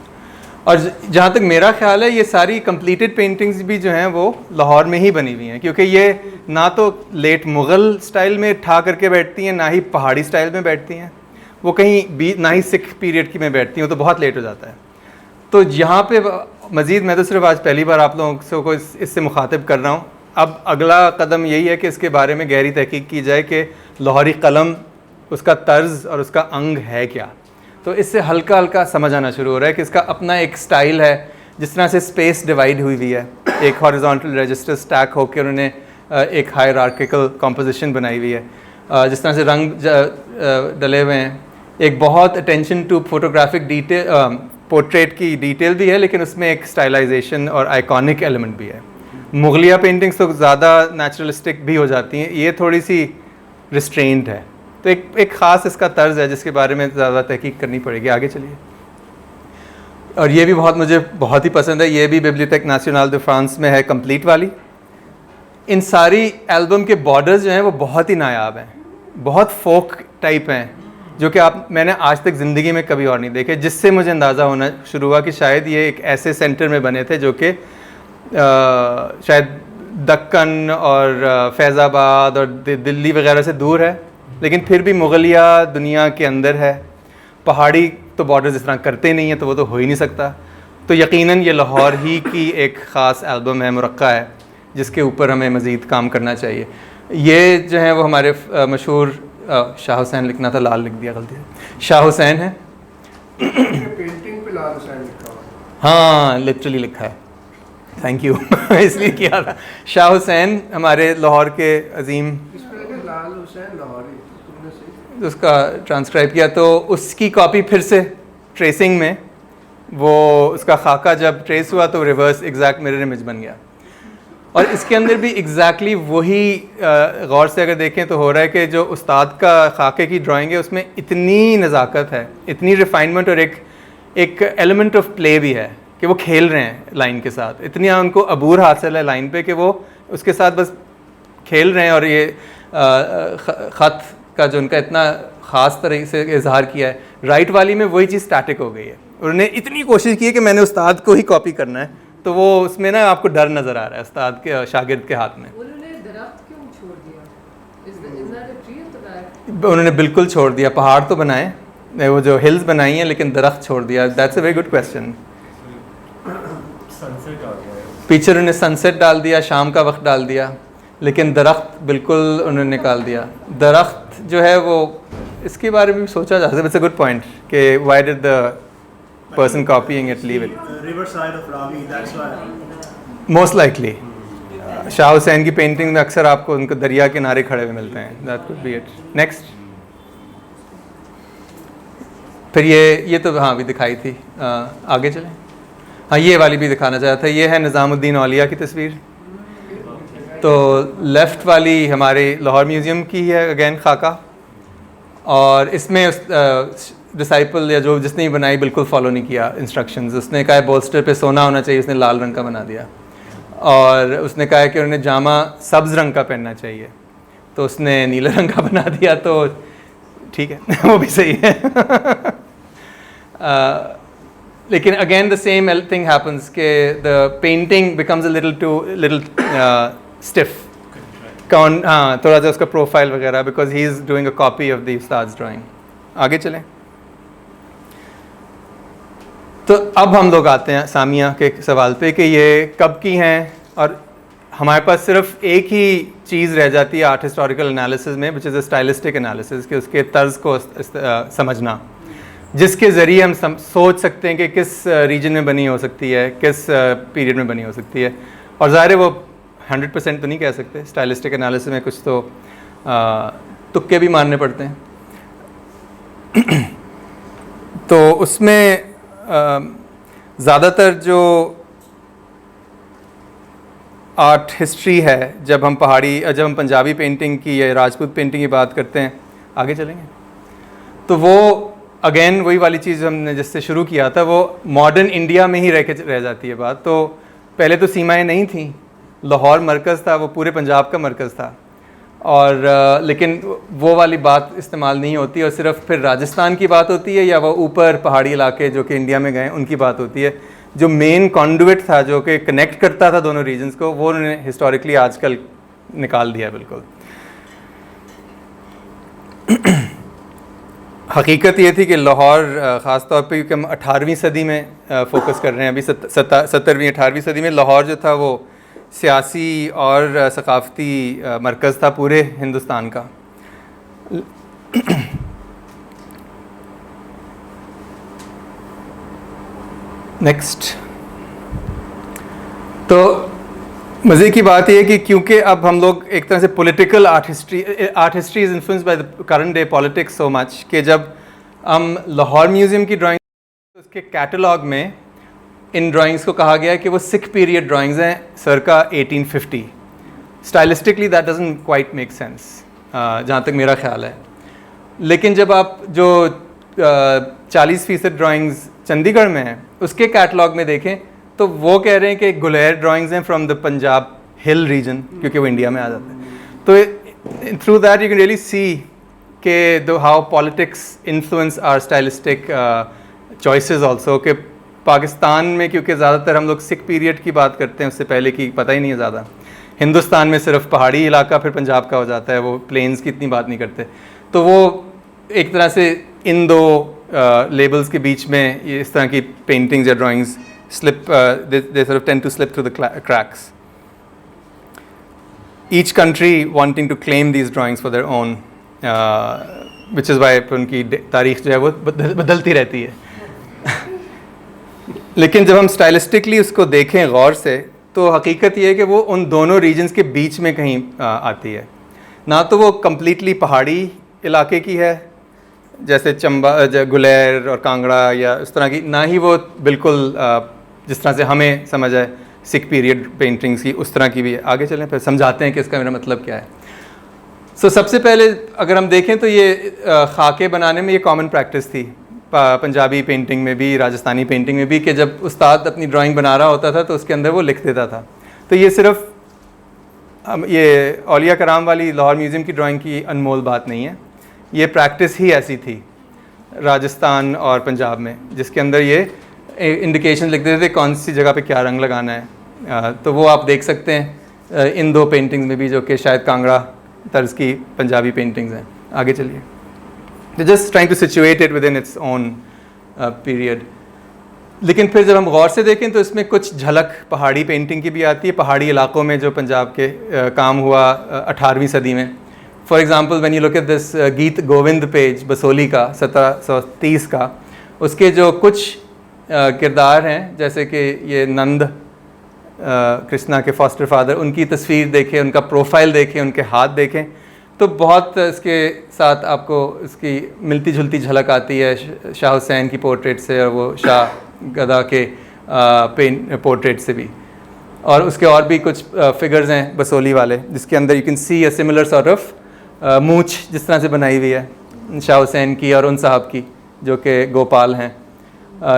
और जहाँ तक मेरा ख्याल है ये सारी कंप्लीटेड पेंटिंग्स भी जो हैं वो लाहौर में ही बनी हुई हैं, क्योंकि ये ना तो लेट मुग़ल स्टाइल में ठा करके बैठती हैं, ना ही पहाड़ी स्टाइल में बैठती हैं, वो कहीं भी ना ही सिख पीरियड की में बैठती हैं, वो तो बहुत लेट हो जाता है। तो यहाँ पे मज़ीद मैं तो सिर्फ आज पहली बार आप लोगों को इससे मुखातिब कर रहा हूँ। अब अगला कदम यही है कि इसके बारे में गहरी तहकीक की जाए कि लाहौरी कलम, उसका तर्ज और उसका अंग है क्या। तो इससे हल्का हल्का समझ आना शुरू हो रहा है कि इसका अपना एक स्टाइल है। जिस तरह से स्पेस डिवाइड हुई हुई है, एक हॉरिजॉन्टल रजिस्टर स्टैक होकर उन्होंने एक हायरार्किकल कॉम्पोजिशन बनाई हुई है, जिस तरह से रंग डले हुए हैं, एक बहुत attention to photographic detail, portrait की डिटेल भी है, लेकिन उसमें एक स्टाइलाइजेशन और आइकॉनिक एलिमेंट भी है। मुगलिया पेंटिंग्स तो ज़्यादा नेचुरलिस्टिक भी हो जाती हैं, ये थोड़ी सी रिस्ट्रेंड है। तो एक ख़ास इसका तर्ज है जिसके बारे में ज़्यादा तहकीक करनी पड़ेगी। आगे चलिए। और ये भी मुझे बहुत ही पसंद है, ये भी बिब्लियोथेक नेशनल दे फ्रांस में है, कंप्लीट वाली। इन सारी एल्बम के बॉर्डर्स जो हैं वो बहुत ही नायाब हैं, बहुत फोक टाइप हैं, जो कि मैंने आज तक ज़िंदगी में कभी और नहीं देखे, जिससे मुझे अंदाज़ा होना शुरू हुआ कि शायद ये एक ऐसे सेंटर में बने थे जो कि शायद दक्कन और फैज़ाबाद और दिल्ली वगैरह से दूर है, लेकिन फिर भी मुगलिया दुनिया के अंदर है। पहाड़ी तो बॉर्डर्स इस तरह करते नहीं हैं, तो वो तो हो ही नहीं सकता। तो यकीनन ये लाहौर ही की एक ख़ास एल्बम है, मुरक्का है, जिसके ऊपर हमें मज़ीद काम करना चाहिए। ये जो है वो हमारे मशहूर शाह हुसैन लिखना था, लाल लिख दिया गलती से, शाह हुसैन है। पेंटिंग पे लाल हुसैन लिखा हुआ है। हाँ लिटरली लिखा है, थैंक यू इसलिए किया था। शाह हुसैन हमारे लाहौर के अजीम, इस पे लगे लाल हुसैन लाहौरी, तुमने सही। उसका ट्रांसक्राइब किया तो उसकी कॉपी फिर से ट्रेसिंग में वो उसका खाका जब ट्रेस हुआ तो रिवर्स एग्जैक्ट मिरर इमेज बन गया। और इसके अंदर भी एग्जैक्टली वही गौर से अगर देखें तो हो रहा है कि जो उस्ताद का खाके की ड्राइंग है उसमें इतनी नज़ाकत है, इतनी रिफाइनमेंट और एक एलिमेंट ऑफ प्ले भी है कि वो खेल रहे हैं लाइन के साथ, इतनी उनको अबूर हासिल है लाइन पे कि वो उसके साथ बस खेल रहे हैं। और ये ख़त का जो उनका इतना ख़ास तरह से इजहार किया है, राइट वाली में वही चीज़ स्टैटिक हो गई है। उन्होंने इतनी कोशिश की है कि मैंने उस्ताद को ही कॉपी करना है, तो वो उसमें ना आपको डर नज़र आ रहा है उस्ताद के शागिर्द के हाथ में। उन्होंने दरख्त क्यों छोड़ दिया? Is that a tree at the back? उन्होंने बिल्कुल छोड़ दिया, पहाड़ तो बनाए, वो जो हिल्स बनाई हैं, लेकिन दरख्त छोड़ दिया। That's a very good question. Sunset आ गया है। पीछे उन्होंने सनसेट डाल दिया, शाम का वक्त डाल दिया, लेकिन दरख्त बिल्कुल उन्होंने निकाल दिया। दरख्त जो है वो इसके बारे में भी सोचा जा सकता है। इट्स अ गुड पॉइंट कि why did the person copying it leave it. River side of Ravi, that's why. Most likely Shah Hussain की पेंटिंग में अक्सर आपको उनको दरिया किनारे खड़े हुए मिलते हैं। That could be it. Next, फिर ये तो हाँ भी दिखाई थी, आगे चलें। हाँ ये वाली भी दिखाना चाहा था। ये है निज़ामुद्दीन औलिया की तस्वीर। तो लेफ़्ट वाली हमारे लाहौर म्यूज़ियम की है, अगेन खाका। और इसमें डिसाइपल या जो जिसने भी बनाई बिल्कुल फॉलो नहीं किया इंस्ट्रक्शंस। उसने कहा है बोल्स्टर पे सोना होना चाहिए, उसने लाल रंग का बना दिया। और उसने कहा है कि उन्हें जामा सब्ज़ रंग का पहनना चाहिए, तो उसने नीले रंग का बना दिया। तो ठीक है वो भी सही है लेकिन again the same thing happens के the painting becomes a little stiff. कौन हाँ थोड़ा सा उसका प्रोफाइल वगैरह, because he is doing a copy of the उस्ताद ड्राइंग। आगे चलें। तो अब हम लोग आते हैं सामिया के सवाल पे कि ये कब की हैं, और हमारे पास सिर्फ एक ही चीज़ रह जाती है आर्ट हिस्टोरिकल एनालिसिस में, which is a stylistic analysis, कि उसके तर्ज को समझना, जिसके ज़रिए हम सोच सकते हैं कि किस रीजन में बनी हो सकती है, किस पीरियड में बनी हो सकती है। और ज़ाहिर है वो 100% तो नहीं कह सकते, स्टाइलिस्टिक एनालिसिस में कुछ तो तुक्के भी मारने पड़ते हैं तो उसमें ज़्यादातर जो आर्ट हिस्ट्री है, जब हम पंजाबी पेंटिंग की या राजपूत पेंटिंग की बात करते हैं, आगे चलेंगे, तो वो अगेन वही वाली चीज़ हमने जिससे शुरू किया था, वो मॉडर्न इंडिया में ही रह जाती है बात। तो पहले तो सीमाएं नहीं थी, लाहौर मरकज़ था, वो पूरे पंजाब का मरकज़ था, और लेकिन वो वाली बात इस्तेमाल नहीं होती, और सिर्फ फिर राजस्थान की बात होती है, या वो ऊपर पहाड़ी इलाके जो कि इंडिया में गए उनकी बात होती है। जो मेन कॉन्डुइट था जो कि कनेक्ट करता था दोनों रीजन्स को, वो उन्होंने हिस्टोरिकली आजकल निकाल दिया बिल्कुल। हकीकत ये थी कि लाहौर ख़ास तौर पे, क्योंकि हम 18वीं सदी में फोकस कर रहे हैं अभी, 17वीं 18वीं सदी में लाहौर जो था वो सियासी और सकाफ़ती मरकज़ था पूरे हिंदुस्तान का। नेक्स्ट, तो मज़े की बात यह है कि क्योंकि अब हम लोग एक तरह से political art history is influenced by the current day politics so much कि जब हम लाहौर म्यूज़ियम की ड्राइंग, उसके कैटलॉग में इन ड्राइंग्स को कहा गया है कि वो सिख पीरियड ड्राइंग्स हैं, circa 1850। Stylistically that doesn't quite make sense जहाँ तक मेरा ख्याल है। लेकिन जब आप जो 40% ड्राइंग्स चंडीगढ़ में हैं उसके कैटलॉग में देखें तो वो कह रहे हैं कि गुलेर ड्राइंग्स हैं from the Punjab hill region, क्योंकि वो इंडिया में आ जाते हैं। तो through that you can really see के दो how politics influence our stylistic choices also. कि पाकिस्तान में क्योंकि ज़्यादातर हम लोग सिख पीरियड की बात करते हैं, उससे पहले की पता ही नहीं है ज़्यादा। हिंदुस्तान में सिर्फ पहाड़ी इलाका फिर पंजाब का हो जाता है, वो प्लेन्स की इतनी बात नहीं करते। तो वो एक तरह से इन दो लेबल्स के बीच में ये इस तरह की पेंटिंग्स या drawings slip they sort of tend to slip through the cracks. each country wanting to claim these drawings for their own, which is why उनकी तारीख जो है वो बदलती रहती है. लेकिन जब हम स्टाइलिस्टिकली उसको देखें गौर से तो हकीकत ये है कि वो उन दोनों रीजन्स के बीच में कहीं आती है. ना तो वो कम्प्लीटली पहाड़ी इलाके की है जैसे चंबा, गुलेर और कांगड़ा या इस तरह की, ना ही वो बिल्कुल जिस तरह से हमें समझ आए सिख पीरियड पेंटिंग्स की उस तरह की भी है. आगे चलें फिर समझाते हैं कि इसका मेरा मतलब क्या है. सबसे पहले अगर हम देखें तो ये खाके बनाने में ये कॉमन प्रैक्टिस थी पंजाबी पेंटिंग में भी, राजस्थानी पेंटिंग में भी, कि जब उस्ताद अपनी ड्राइंग बना रहा होता था तो उसके अंदर वो लिख देता था. तो ये सिर्फ ये औलिया कराम वाली लाहौर म्यूज़ियम की ड्राइंग की अनमोल बात नहीं है. ये प्रैक्टिस ही ऐसी थी राजस्थान और पंजाब में, जिसके अंदर ये इंडिकेशन लिख देते थे कौन सी जगह पे क्या रंग लगाना है. तो वो आप देख सकते हैं इन दो पेंटिंग्स में भी, जो कि शायद कांगड़ा तर्ज की पंजाबी पेंटिंग्स हैं. आगे चलिए. तो just trying to situate it within its own period. लेकिन फिर जब हम गौर से देखें तो इसमें कुछ झलक पहाड़ी पेंटिंग की भी आती है, पहाड़ी इलाकों में जो पंजाब के काम हुआ 18वीं सदी में. For example when you look at this गीत गोविंद पेज बसोली का 1730 का, उसके जो कुछ किरदार हैं जैसे कि ये नंद कृष्णा के फॉस्टर फादर, उनकी तस्वीर देखें, उनका प्रोफाइल देखें, उनके हाथ देखें तो बहुत इसके साथ आपको इसकी मिलती जुलती झलक आती है शाह हुसैन की पोर्ट्रेट से और वो शाह गदा के पोर्ट्रेट से भी. और उसके और भी कुछ फिगर्स हैं बसोली वाले जिसके अंदर you can see a similar sort of मूंछ जिस तरह से बनाई हुई है शाह हुसैन की और उन साहब की जो कि गोपाल हैं,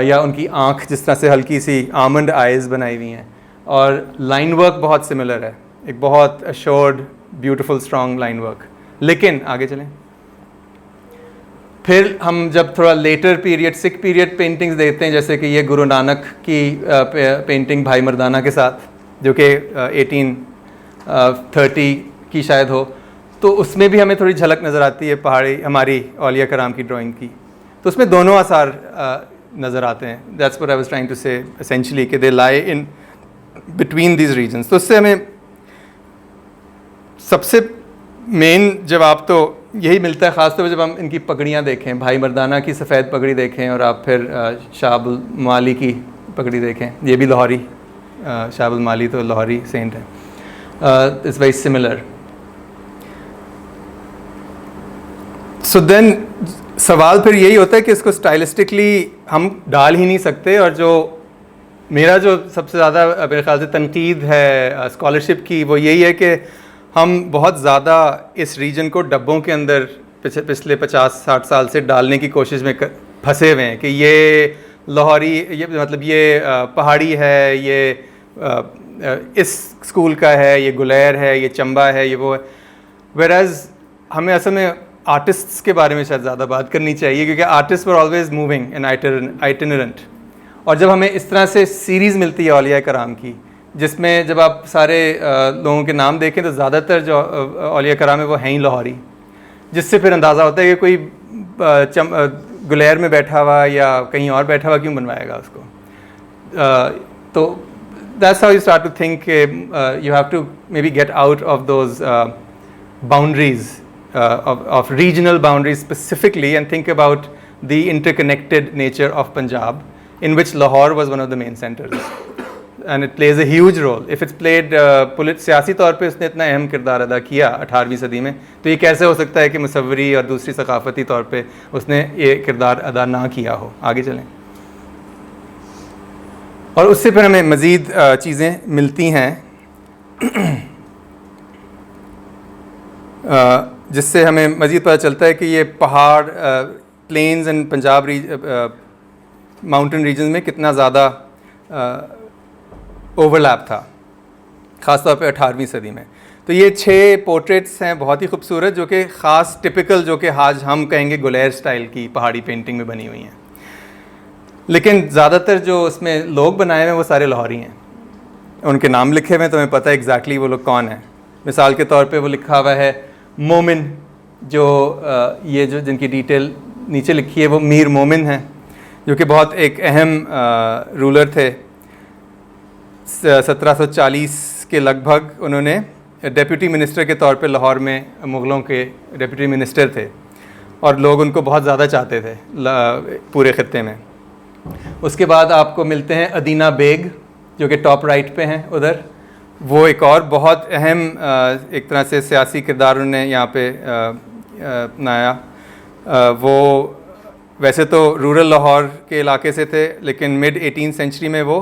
या उनकी आँख जिस तरह से हल्की सी आमंड आइज़ बनाई हुई हैं. और लाइन वर्क बहुत सिमिलर है, एक बहुत assured beautiful strong line work. लेकिन आगे चलें. फिर हम जब थोड़ा letter period Sikh period paintings देखते हैं जैसे कि ये गुरु नानक की पेंटिंग भाई मर्दाना के साथ जो कि 1830 की शायद हो, तो उसमें भी हमें थोड़ी झलक नज़र आती है पहाड़ी हमारी औलिया कराम की ड्राइंग की. तो उसमें दोनों आसार नज़र आते हैं. That's what I was trying to say essentially कि they lie in between these regions. तो उससे हमें सबसे मेन जवाब तो यही मिलता है, ख़ासतौर पर जब हम इनकी पगड़ियाँ देखें, भाई मर्दाना की सफ़ेद पगड़ी देखें और आप फिर शाह अब्दुल माली की पगड़ी देखें. ये भी लाहौरी, शाह अब्दुल माली तो लाहौरी सेंट है. It's very similar. So then सवाल फिर यही होता है कि इसको स्टाइलिस्टिकली हम डाल ही नहीं सकते. और जो मेरा जो सबसे ज़्यादा मेरे ख्याल से तनकीद है स्कॉलरशिप की वो यही है कि हम बहुत ज़्यादा इस रीजन को डब्बों के अंदर पिछले 50-60 साल से डालने की कोशिश में फंसे हुए हैं कि ये लाहौरी, ये मतलब ये पहाड़ी है, ये इस स्कूल का है, ये गुलेर है, ये चंबा है, ये वो है. वेराज हमें असल में आर्टिस्ट्स के बारे में शायद ज़्यादा बात करनी चाहिए क्योंकि artist were always moving and itinerant. और जब हमें इस तरह से सीरीज़ मिलती है औलिया कराम की जिसमें जब आप सारे लोगों के नाम देखें तो ज़्यादातर जो औलिया कराम है वो हैं ही लाहौरी, जिससे फिर अंदाज़ा होता है कि कोई गुलेर में बैठा हुआ या कहीं और बैठा हुआ क्यों बनवाएगा उसको. तो that's how you start to think you have to maybe get out of those boundaries of regional boundaries specifically and think about the interconnected nature of Punjab in which Lahore was one of the main centers and it plays a huge role. If it's played सियासी तौर पे उसने इतना अहम किरदार अदा किया 18वीं सदी में, तो ये कैसे हो सकता है कि मुसव्वरी और दूसरी सकाफती तौर पे उसने ये किरदार अदा ना किया हो. आगे चलें. और उससे फिर हमें मज़ीद चीज़ें मिलती हैं जिससे हमें मज़ीद पता चलता है कि ये पहाड़ plains and Punjab mountain region में कितना ज़्यादा ओवरलैप था, ख़ास तौर पे 18वीं सदी में. तो ये 6 पोर्ट्रेट्स हैं बहुत ही खूबसूरत जो कि ख़ास टिपिकल जो कि आज हम कहेंगे गुलेर स्टाइल की पहाड़ी पेंटिंग में बनी हुई हैं. लेकिन ज़्यादातर जो उसमें लोग बनाए हुए हैं वो सारे लाहौरी हैं. उनके नाम लिखे हुए हैं तो हमें पता है एग्जैक्टली वो लोग कौन हैं. मिसाल के तौर पे वो लिखा हुआ है मोमिन, जो ये जो जिनकी डिटेल नीचे लिखी है वो मीर मोमिन हैं जो कि बहुत एक अहम रूलर थे. 1740 के लगभग उन्होंने डेप्यूटी मिनिस्टर के तौर पे लाहौर में मुग़लों के डेप्यूटी मिनिस्टर थे और लोग उनको बहुत ज़्यादा चाहते थे पूरे ख़त्ते में। उसके बाद आपको मिलते हैं अदीना बेग जो कि टॉप राइट पे हैं उधर। वो एक और बहुत अहम एक तरह से सियासी किरदार उन्होंने यहाँ पे अपनाया। वो वैसे तो रूरल लाहौर के इलाके से थे, लेकिन मिड 18th सेंचुरी में वो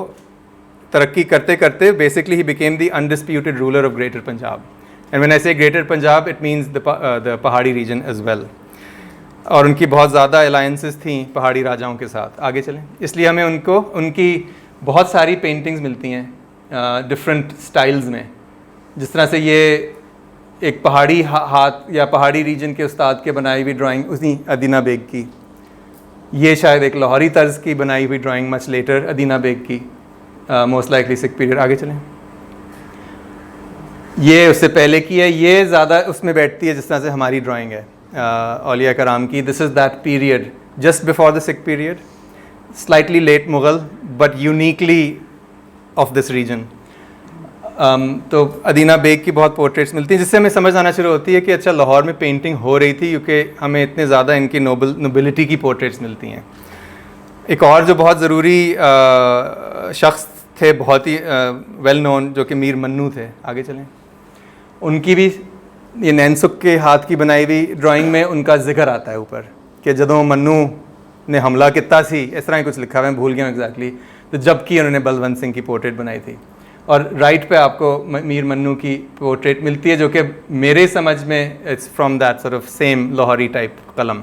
तरक्की करते करते basically he became the undisputed ruler of greater Punjab. And when I say greater Punjab it means the Pahari region as well. और उनकी बहुत ज़्यादा अलायंसेस थी पहाड़ी राजाओं के साथ। आगे चलें, इसलिए हमें उनकी बहुत सारी पेंटिंग्स मिलती हैं डिफरेंट स्टाइल्स में। जिस तरह से ये एक पहाड़ी हाथ या पहाड़ी रीजन के उस्ताद के बनाई हुई ड्राइंग उसी अदीना बेग की। ये शायद एक लाहौरी तर्ज की बनाई हुई drawing much later Adina Beg की, मोस्ट लाइकली सिख पीरियड। आगे चलें, ये उससे पहले की है, ये ज़्यादा उसमें बैठती है जिस तरह से हमारी ड्राइंग है औलिया कराम की। This is that period just before the Sikh period, slightly late Mughal but uniquely of this region. तो अदीना बेग की बहुत पोर्ट्रेट्स मिलती हैं, जिससे हमें समझ आना शुरू होती है कि अच्छा लाहौर में पेंटिंग हो रही थी, क्योंकि हमें इतने ज़्यादा इनकी नोबिलिटी की पोर्ट्रेट्स मिलती हैं। एक और जो बहुत ज़रूरी शख्स थे, बहुत ही वेल नोन, जो कि मीर मन्नू थे। आगे चलें, उनकी भी ये नैनसुख के हाथ की बनाई हुई ड्राइंग में उनका जिक्र आता है ऊपर कि जदों मन्नू ने हमला किया सी, इस तरह ही कुछ लिखा हुआ है, भूल गया एग्जैक्टली। तो जबकि उन्होंने बलवंत सिंह की पोर्ट्रेट बनाई थी। और राइट पे आपको मीर मन्नू की पोर्ट्रेट मिलती है, जो कि मेरे समझ में it's from that sort of same Lahori type कलम।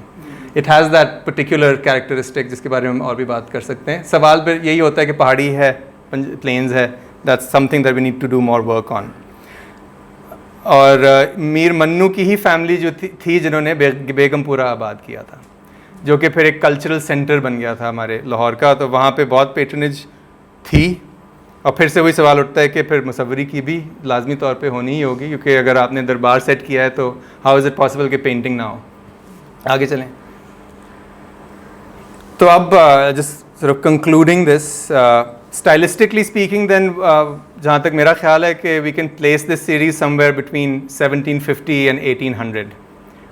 It has that particular characteristic जिसके बारे में हम और भी बात कर सकते हैं। सवाल फिर यही होता है कि पहाड़ी है, प्लेन्स है, that's something that we need to do more work on. और मीर मन्नू की ही फैमिली जो थी जिन्होंने बेगमपुरा आबाद किया था, जो कि फिर एक कल्चरल सेंटर बन गया था हमारे लाहौर का। तो वहाँ पे बहुत पेट्रनेज थी। और फिर से वही सवाल उठता है कि फिर मुसव्वरी की भी लाजमी तौर पे होनी ही होगी, क्योंकि अगर आपने दरबार सेट किया है तो हाउ इज़ इट पॉसिबल कि पेंटिंग ना हो। आगे चलें, तो अब just sort of concluding this, stylistically speaking then जहाँ तक मेरा ख्याल है कि we can place this series somewhere between 1750 and 1800।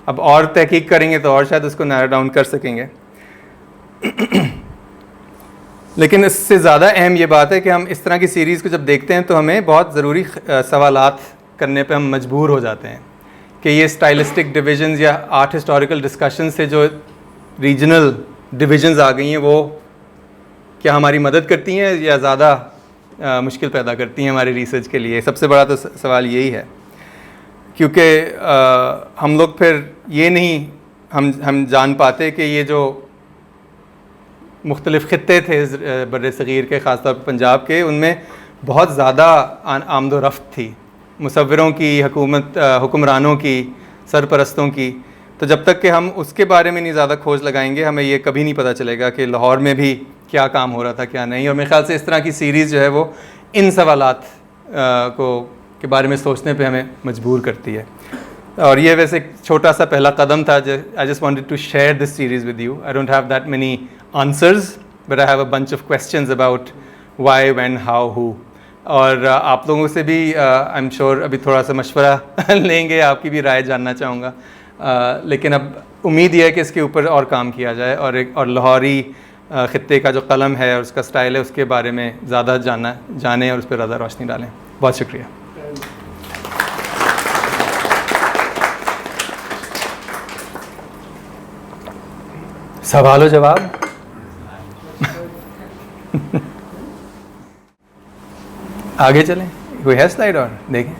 अब और तहकीक करेंगे तो और शायद उसको नैरो डाउन कर सकेंगे। लेकिन इससे ज़्यादा अहम ये बात है कि हम इस तरह की सीरीज़ को जब देखते हैं तो हमें बहुत ज़रूरी सवालात करने पे हम मजबूर हो जाते हैं कि ये स्टाइलिस्टिक डिविजन्स या आर्ट हिस्टोरिकल डिस्कशन से जो रीजनल डिविजन्स आ गई हैं, वो क्या हमारी मदद करती हैं या ज़्यादा मुश्किल पैदा करती हैं हमारी रिसर्च के लिए। सबसे बड़ा तो सवाल यही है, क्योंकि हम लोग फिर ये नहीं हम जान पाते कि ये जो मुख्तलिफ़ ख़ित्ते थे बर्रे सग़ीर के, ख़ासतौर पर पंजाब के, उनमें बहुत ज़्यादा आमदोरफ़्त थी मुसव्विरों की, हुक्मरानों की, सरपरस्तों की। तो जब तक कि हम उसके बारे में नहीं ज़्यादा खोज लगाएंगे, हमें ये कभी नहीं पता चलेगा कि लाहौर में भी क्या काम हो रहा था, क्या नहीं। और मेरे ख़्याल से इस तरह की सीरीज़ जो है वो इन सवालात के बारे में सोचने पे हमें मजबूर करती है। और ये वैसे एक छोटा सा पहला कदम था। I just wanted to share this series with you. I don't have that many answers, but I have a bunch of questions about why, when, how, who. और आप लोगों से भी आई एम श्योर अभी थोड़ा सा मशवरा लेंगे, आपकी भी राय जानना चाहूँगा। लेकिन अब उम्मीद यह है कि इसके ऊपर और काम किया जाए और लाहौरी ख़ित्ते का जो कलम है और उसका स्टाइल है उसके बारे में ज़्यादा जाने और उस पर ज़्यादा रोशनी डालें। बहुत शुक्रिया। सवाल जवाब। आगे चलें, कोई है स्लाइड और देखें।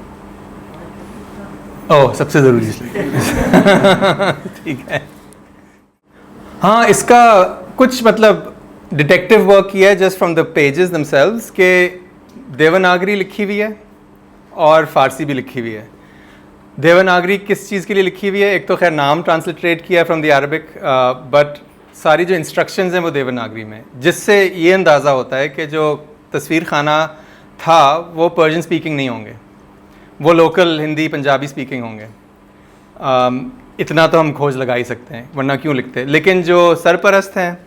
ओह, सबसे ज़रूरी स्लाइड। ठीक है। हाँ, इसका कुछ मतलब डिटेक्टिव वर्क किया है just from the pages themselves के देवनागरी लिखी हुई है और फ़ारसी भी लिखी हुई है। देवनागरी किस चीज़ के लिए लिखी हुई है? एक तो खैर नाम ट्रांसलिटरेट किया है फ्रॉम द अरबिक, बट सारी जो इंस्ट्रक्शंस हैं वो देवनागरी में, जिससे ये अंदाज़ा होता है कि जो तस्वीर खाना था वो पर्शियन स्पीकिंग नहीं होंगे, वो लोकल हिंदी पंजाबी स्पीकिंग होंगे। इतना तो हम खोज लगा ही सकते हैं, वरना क्यों लिखते। लेकिन जो सरपरस्त हैं,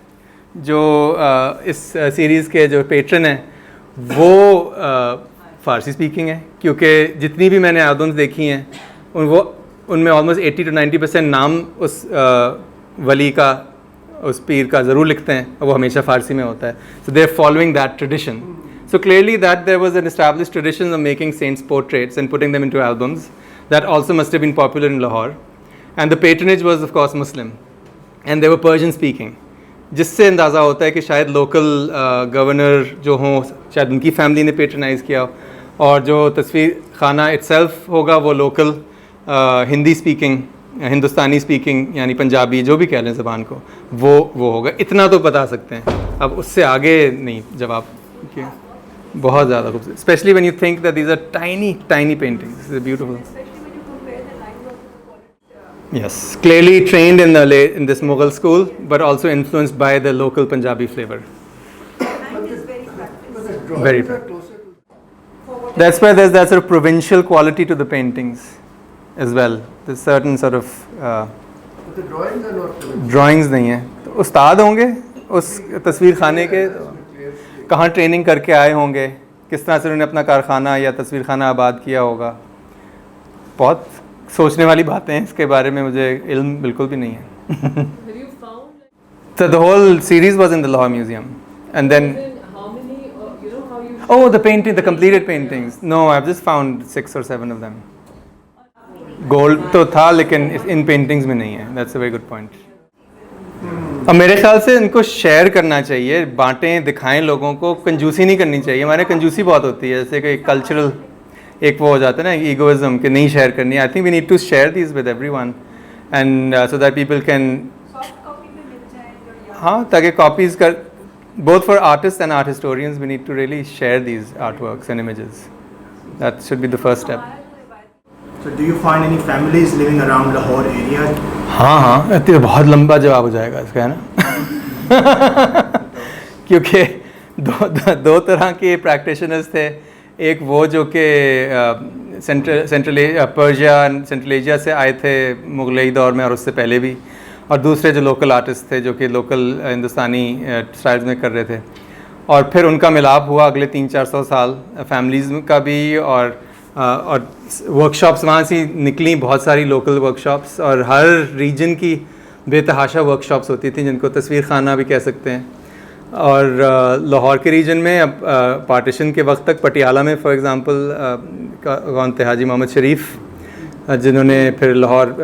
जो इस सीरीज़ के जो पेट्रन हैं, वो फ़ारसी स्पीकिंग है, क्योंकि जितनी भी मैंने एल्बम्स देखी हैं उनमें ऑलमोस्ट 80 to 90% नाम उस वली का, उस पीर का ज़रूर लिखते हैं, और वो हमेशा फ़ारसी में होता है. So they are following that tradition. So clearly that there was an established tradition of making saints' portraits and putting them into albums. That also must have been popular in Lahore. And the patronage was of course Muslim. And they were Persian speaking. जिससे अंदाज़ा होता है कि शायद लोकल गवर्नर जो हों, शायद उनकी फैमिली ने पेट्रनाइज़ किया हो, और जो तस्वीर खाना इट्सेल्फ होगा वो लोकल हिंदी स्पीकिंग, हिंदुस्तानी स्पीकिंग, यानी पंजाबी, जो भी कह लें ज़बान को, वो होगा. इतना तो बता सकते हैं. अब उससे आगे नहीं जवाब किया. बहुत ज़्यादा खूबसूरत, specially when you think that these are tiny paintings. This is beautiful. Yes, clearly trained in this Mughal school, but also influenced by the local Punjabi flavor. And is very practiced. Very practiced. That's why there's that sort of provincial quality to the paintings as well. There's certain sort of But the drawings are not provincial. drawings नहीं है. तो उस्ताद होंगे उस तस्वीर खाने के, कहाँ ट्रेनिंग करके आए होंगे, किस तरह से उन्होंने अपना कारखाना या तस्वीर खाना आबाद किया होगा. बहुत सोचने वाली बातें हैं, इसके बारे में मुझे इल्म बिल्कुल भी नहीं है. Have you found So the whole series was in the Lahore Museum, and then how many? You know how you? oh, the completed paintings. No, I've just found 6 or 7 of them. Gold तो था लेकिन इन पेंटिंग्स में नहीं है. That's a very good point. अब मेरे ख्याल से इनको शेयर करना चाहिए, बांटें, दिखाएं लोगों को. कंजूसी नहीं करनी चाहिए. हमारे कंजूसी बहुत होती है, जैसे कि कल्चरल एक वो हो जाता है ना, ईगोइज्म, कि नहीं शेयर करनी. I think we need to share these with everyone, and so that people can, soft copy में मिल जाए जो यहाँ हाँ, ताकि कॉपीज़ कर, both for artists and art historians, we need to really share these artworks and images. That should be the first step. So do you find any families living around Lahore area? हाँ, तो बहुत लंबा जवाब हो जाएगा इसका, है ना. क्योंकि दो तरह के प्रैक्टिशनर्स थे. एक वो जो कि पर्शिया, सेंट्रल एशिया से आए थे मुगलई दौर में और उससे पहले भी, और दूसरे जो लोकल आर्टिस्ट थे जो कि लोकल हिंदुस्तानी स्टाइल्स में कर रहे थे. और फिर उनका मिलाप हुआ अगले 300-400 साल, फैमिलीज़ का भी, और वर्कशॉप्स वहाँ से निकली, बहुत सारी लोकल वर्कशॉप्स, और हर रीजन की बेतहाशा वर्कशॉप्स होती थी, जिनको तस्वीर खाना भी कह सकते हैं. और लाहौर के रीजन में अब पार्टीशन के वक्त तक पटियाला में फॉर एग्ज़ाम्पल कौन थे, हाजी मोहम्मद शरीफ, जिन्होंने फिर Lahore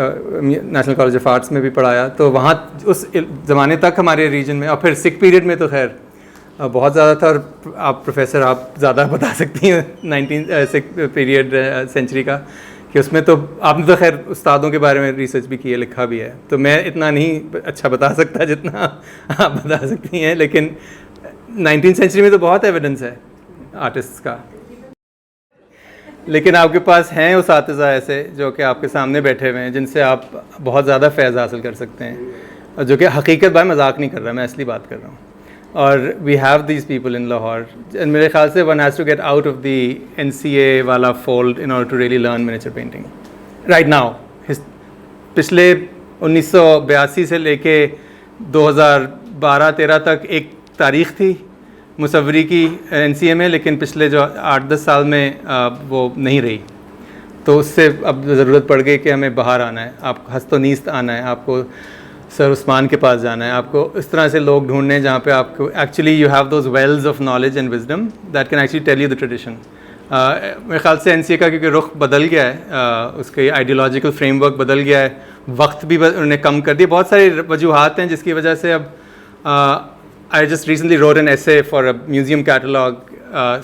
national college of arts में भी पढ़ाया. तो वहाँ उस ज़माने तक हमारे रीजन में, और फिर सिख पीरियड में तो खैर बहुत ज़्यादा था. और आप प्रोफेसर, आप ज़्यादा बता सकती हैं 19 सिख पीरियड सेंचुरी का, कि उसमें तो आपने तो खैर उस्तादों के बारे में रिसर्च भी की है, लिखा भी है, तो मैं इतना नहीं अच्छा बता सकता जितना आप बता सकती हैं. लेकिन 19th सेंचुरी में तो बहुत एविडेंस है आर्टिस्ट्स का. लेकिन आपके पास हैं उस्ताद ऐसे जो कि आपके सामने बैठे हुए हैं, जिनसे आप बहुत ज़्यादा फैज़ हासिल कर सकते हैं, और जो कि हकीकत भाई मजाक नहीं कर रहा, मैं असली बात कर रहा हूँ. और we have these people in Lahore. मेरे ख्याल से one has to get out of the NCA वाला fold in order to really learn miniature painting right now. पिछले 1982 से लेके 2012-13 तक एक तारीख़ थी मुसव्वरी की NCA में, लेकिन पिछले जो 8-10 साल में वो नहीं रही. तो उससे अब ज़रूरत पड़ गई कि हमें बाहर आना है, आपको हस्तो नीस्त आना है, आपको सर उस्मान के पास जाना है, आपको इस तरह से लोग ढूंढने जहाँ पे आपको actually you have those wells of knowledge and wisdom that can actually tell you the tradition. मेरे ख्याल से NCA का क्योंकि रुख बदल गया है, उसके आइडियोलॉजिकल फ्रेमवर्क बदल गया है, वक्त भी उन्होंने कम कर दिया. बहुत सारी वजूहात हैं जिसकी वजह से अब I just recently wrote an essay for a museum catalogue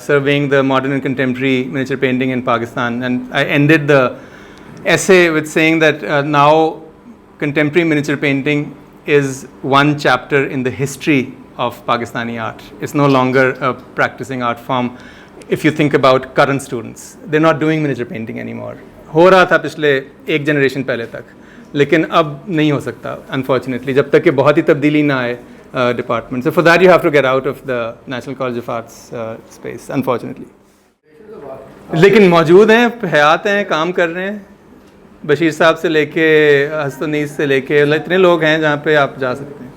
surveying the modern and contemporary miniature painting in Pakistan, and I ended the essay with saying that now contemporary miniature painting is one chapter in the history of Pakistani art. It's no longer a practicing art form. If you think about current students, they're not doing miniature painting anymore. हो रहा था पिछले एक जनरेशन पहले तक, लेकिन अब नहीं हो सकता unfortunately, जब तक कि बहुत ही तब्दीली ना आए department. So for that you have to get out of the National College of Arts space unfortunately. लेकिन मौजूद हैं, हयात हैं, काम कर रहे हैं. बशीर साहब से लेके हस्तनीस से लेके इतने लोग हैं जहाँ पे आप जा सकते हैं.